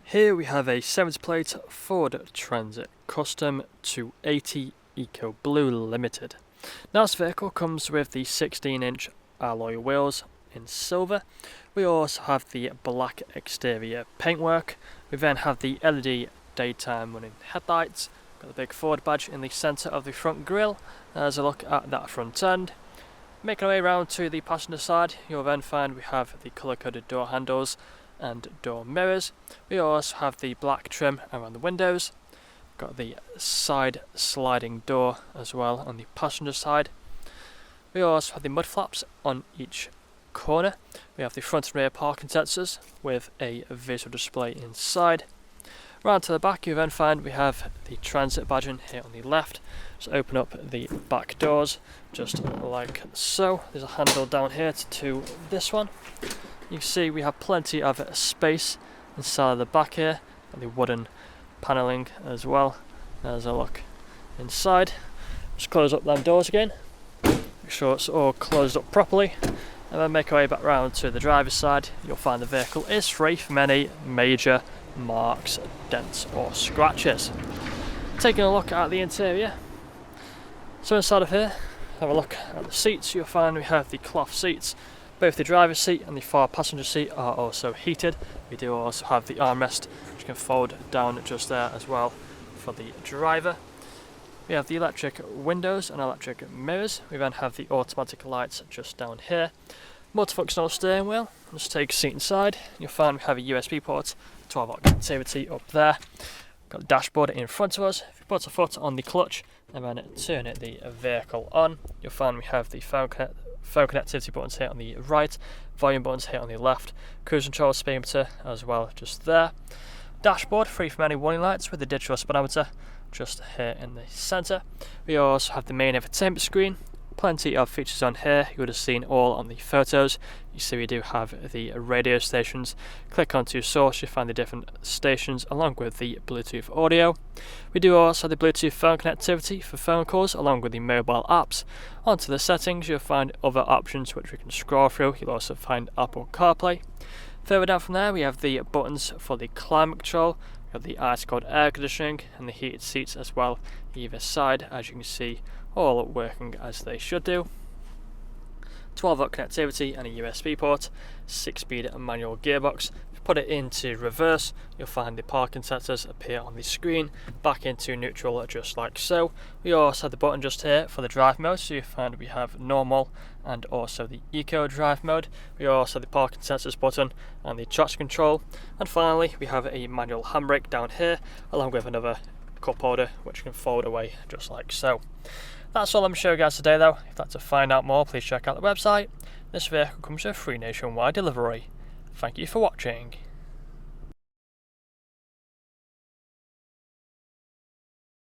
Here we have a 70 plate Ford Transit Custom 280 EcoBlue Limited. Now this vehicle comes with the 16-inch alloy wheels in silver. We also have the black exterior paintwork. We then have the LED daytime running headlights. Got the big Ford badge in the centre of the front grille. As a look at that front end. Making our way around to the passenger side, you'll then find we have the colour-coded door handles and door mirrors. We also have the black trim around the windows. Got the side sliding door as well on the passenger side. We also have the mud flaps on each corner. We have the front and rear parking sensors with a visual display inside. Round to the back you then find we have the transit badging here on the left. Just open up the back doors just like so. There's a handle down here to this one. You can see we have plenty of space inside of the back here, and the wooden panelling as well. There's a look inside. Just close up them doors again, make sure it's all closed up properly, and then make our way back round to the driver's side. You'll find the vehicle is free from any major marks, dents or scratches. Taking a look at the interior, so inside of here, have a look at the seats. You'll find we have the cloth seats. Both the driver's seat and the far passenger seat are also heated. We do also have the armrest which can fold down just there as well for the driver. We have the electric windows and electric mirrors. We then have the automatic lights just down here. Multifunctional steering wheel. Just take a seat inside. You'll find we have a USB port, 12-volt connectivity up there. Got the dashboard in front of us. If you put a foot on the clutch and then turn the vehicle on, you'll find we have the phone connectivity buttons here on the right, volume buttons here on the left, cruise control speedometer as well just there. Dashboard free from any warning lights with the digital speedometer just here in the centre. We also have the main entertainment screen. Plenty of features on here, you would have seen all on the photos. You see we do have the radio stations. Click onto source, you find the different stations along with the Bluetooth audio. We do also have the Bluetooth phone connectivity for phone calls along with the mobile apps. Onto the settings you'll find other options which we can scroll through. You'll also find Apple CarPlay. Further down from there we have the buttons for the climate control. We have the ice cold air conditioning and the heated seats as well either side, as you can see, all working as they should do. 12-volt connectivity and a USB port, 6-speed manual gearbox. If you put it into reverse, you'll find the parking sensors appear on the screen, back into neutral just like so. We also have the button just here for the drive mode, so you find we have normal and also the eco drive mode. We also have the parking sensors button and the traction control, and finally we have a manual handbrake down here along with another cup holder which can fold away just like so. That's all I'm going to show you guys today though. If you'd like to find out more, please check out the website. This vehicle comes with free nationwide delivery. Thank you for watching.